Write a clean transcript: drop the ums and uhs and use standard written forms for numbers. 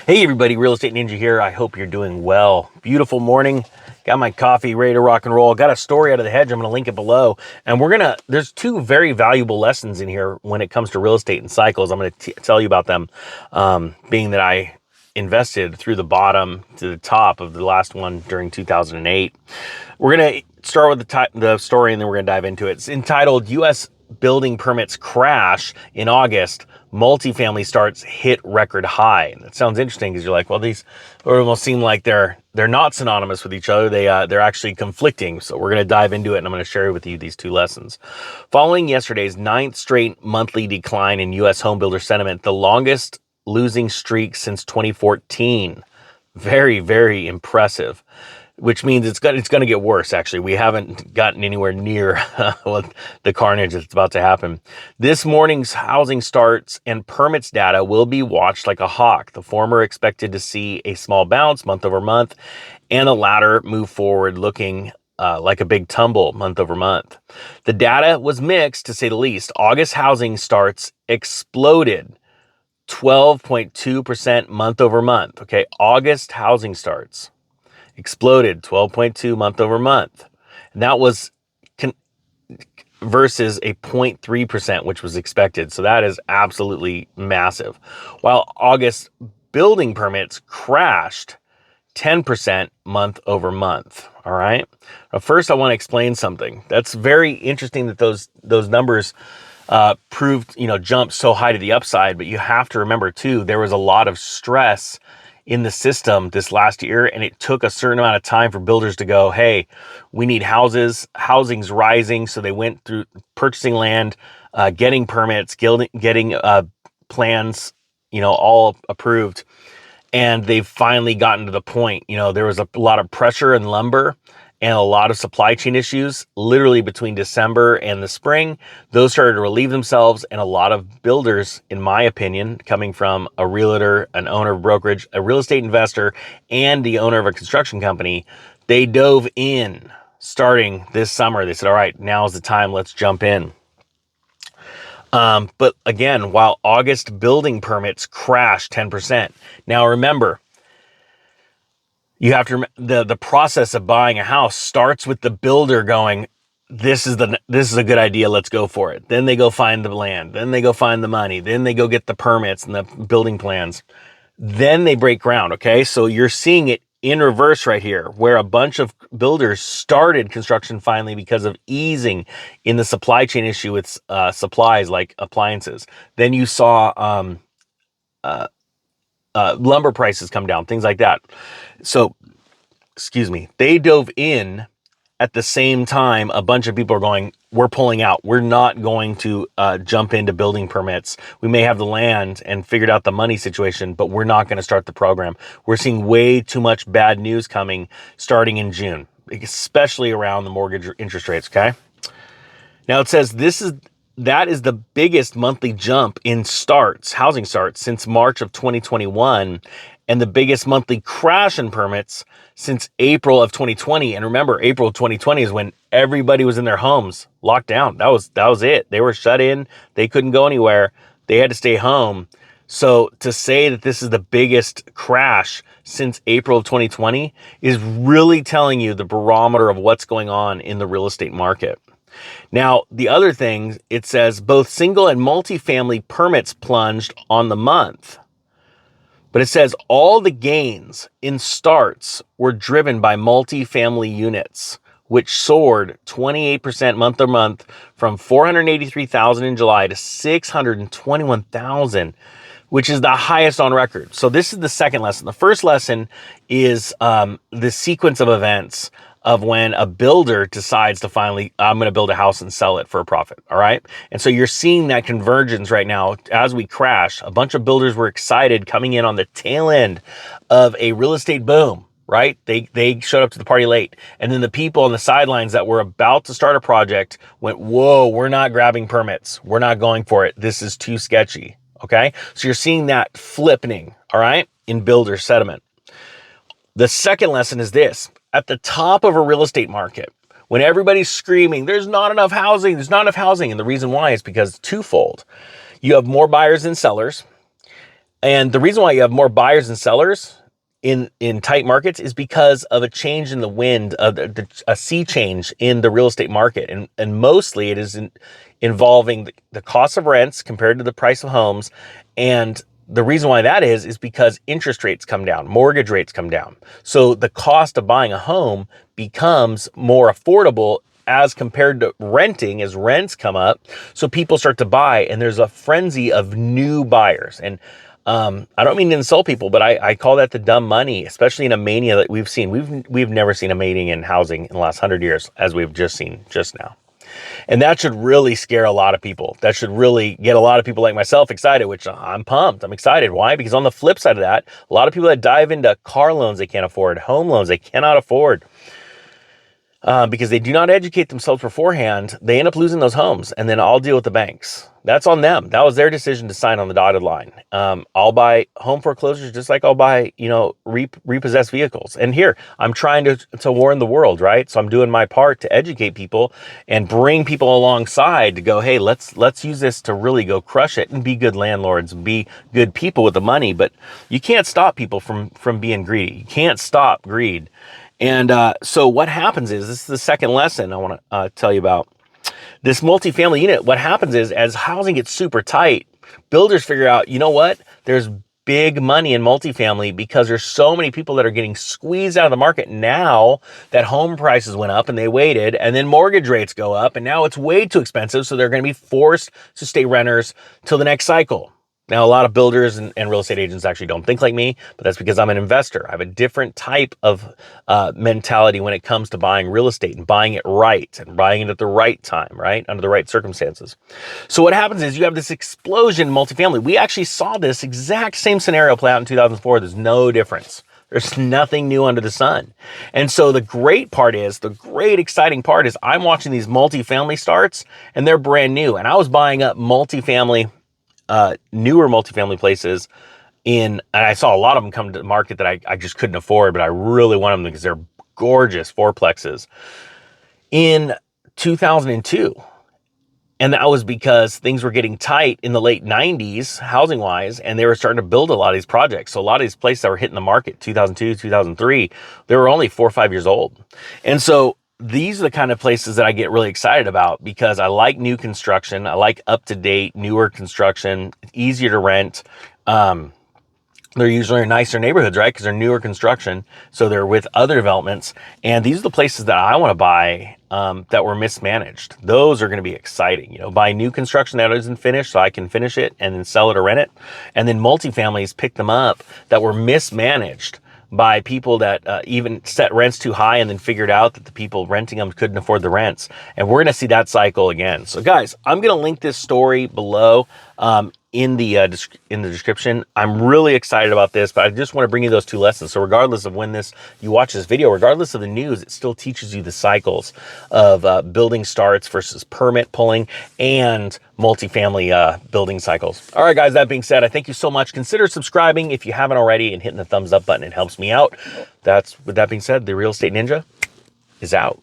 Hey everybody, Real Estate Ninja here. I hope you're doing well. Beautiful morning. Got my coffee ready to rock and roll. Got a story out of the hedge. I'm going to link it below. And there's two very valuable lessons in here when it comes to real estate and cycles. I'm going to tell you about them, being that I invested through the bottom to the top of the last one during 2008. We're going to start with the story and then we're going to dive into it. It's entitled U.S. Building Permits Crash in August. Multifamily starts hit record high. And that sounds interesting because you're like, well, these almost seem like they're not synonymous with each other. They're actually conflicting. So we're going to dive into it and I'm going to share with you these two lessons. Following yesterday's 9th straight monthly decline in U.S. home builder sentiment, the longest losing streak since 2014. Very, very impressive. Which means it's going to get worse, actually. We haven't gotten anywhere near the carnage that's about to happen. This morning's housing starts and permits data will be watched like a hawk. The former expected to see a small bounce month over month, and the latter move forward looking like a big tumble month over month. The data was mixed, to say the least. August housing starts exploded 12.2% month over month. Okay, August housing starts exploded 12.2 month over month. And that was versus a 0.3%, which was expected. So that is absolutely massive. While August building permits crashed 10% month over month. All right. Now, first, I want to explain something. That's very interesting that those numbers proved, jumped so high to the upside. But you have to remember, too, there was a lot of stress in the system this last year, and it took a certain amount of time for builders to go, hey, we need houses, housing's rising. So they went through purchasing land, getting permits, getting plans, all approved. And they've finally gotten to the point, there was a lot of pressure in lumber and a lot of supply chain issues literally between December and the spring. Those started to relieve themselves, and a lot of builders, in my opinion, coming from a realtor, an owner of brokerage, a real estate investor, and the owner of a construction company, they dove in starting this summer. They said, all right, now's the time, let's jump in. But again, while August building permits crashed 10%. Now remember, you have to the process of buying a house starts with the builder going, this is a good idea, let's go for it. Then they go find the land, then they go find the money, then they go get the permits and the building plans. Then they break ground, okay? So you're seeing it in reverse right here, where a bunch of builders started construction finally because of easing in the supply chain issue with supplies like appliances. Then you saw lumber prices come down, things like that. So, they dove in at the same time. A bunch of people are going, we're pulling out. We're not going to jump into building permits. We may have the land and figured out the money situation, but we're not going to start the program. We're seeing way too much bad news coming starting in June, especially around the mortgage interest rates, okay? Now it says that is the biggest monthly jump in housing starts since March of 2021, and the biggest monthly crash in permits since April of 2020. And remember, April of 2020 is when everybody was in their homes, locked down. That was it. They were shut in. They couldn't go anywhere. They had to stay home. So to say that this is the biggest crash since April of 2020 is really telling you the barometer of what's going on in the real estate market. Now, the other thing, it says both single and multifamily permits plunged on the month. But it says all the gains in starts were driven by multifamily units, which soared 28% month over month from 483,000 in July to 621,000, which is the highest on record. So this is the second lesson. The first lesson is the sequence of events of when a builder decides to finally, I'm going to build a house and sell it for a profit. All right. And so you're seeing that convergence right now as we crash. A bunch of builders were excited coming in on the tail end of a real estate boom, right? They showed up to the party late. And then the people on the sidelines that were about to start a project went, whoa, we're not grabbing permits. We're not going for it. This is too sketchy. Okay. So you're seeing that flipping, all right, in builder sentiment. The second lesson is this. At the top of a real estate market, when everybody's screaming, there's not enough housing, there's not enough housing. And the reason why is because twofold. You have more buyers than sellers, And the reason why you have more buyers and sellers in tight markets is because of a change in the wind, of a sea change in the real estate market. And mostly it is involving the cost of rents compared to the price of homes. And the reason why that is because interest rates come down, mortgage rates come down. So the cost of buying a home becomes more affordable as compared to renting as rents come up. So people start to buy, and there's a frenzy of new buyers. And I don't mean to insult people, but I call that the dumb money, especially in a mania that we've seen. We've never seen a mania in housing in the last 100 years, as we've just seen just now. And that should really scare a lot of people. That should really get a lot of people like myself excited, which I'm pumped. I'm excited. Why? Because on the flip side of that, a lot of people that dive into car loans they can't afford, home loans they cannot afford, because they do not educate themselves beforehand, they end up losing those homes, and then I'll deal with the banks. That's on them. That was their decision to sign on the dotted line. I'll buy home foreclosures just like I'll buy, repossessed vehicles. And here, I'm trying to warn the world, right? So I'm doing my part to educate people and bring people alongside to go, hey, let's use this to really go crush it and be good landlords and be good people with the money. But you can't stop people from being greedy. You can't stop greed. And so what happens is, this is the second lesson I want to tell you about. This multifamily unit, what happens is, as housing gets super tight, builders figure out, you know what? There's big money in multifamily because there's so many people that are getting squeezed out of the market now that home prices went up and they waited, and then mortgage rates go up and now it's way too expensive. So they're going to be forced to stay renters till the next cycle. Now, a lot of builders and real estate agents actually don't think like me, but that's because I'm an investor. I have a different type of mentality when it comes to buying real estate and buying it right and buying it at the right time, right? Under the right circumstances. So what happens is you have this explosion in multifamily. We actually saw this exact same scenario play out in 2004. There's no difference. There's nothing new under the sun. And so the great exciting part is I'm watching these multifamily starts and they're brand new. And I was buying up newer multifamily places and I saw a lot of them come to the market that I just couldn't afford, but I really want them because they're gorgeous fourplexes in 2002. And that was because things were getting tight in the late 90s, housing wise, and they were starting to build a lot of these projects. So a lot of these places that were hitting the market, 2002, 2003, they were only 4 or 5 years old. And so these are the kind of places that I get really excited about because I like new construction. I like up-to-date, newer construction, easier to rent. They're usually in nicer neighborhoods, right? Because they're newer construction. So they're with other developments. And these are the places that I want to buy that were mismanaged. Those are going to be exciting. Buy new construction that isn't finished so I can finish it and then sell it or rent it. And then multifamilies, pick them up that were mismanaged by people that even set rents too high and then figured out that the people renting them couldn't afford the rents. And we're going to see that cycle again. So guys, I'm going to link this story below in the description. I'm really excited about this, but I just want to bring you those two lessons. So regardless of when you watch this video, regardless of the news, it still teaches you the cycles of building starts versus permit pulling and multifamily building cycles. All right, guys, that being said, I thank you so much. Consider subscribing if you haven't already and hitting the thumbs up button. It helps me out. With that being said, the Real Estate Ninja is out.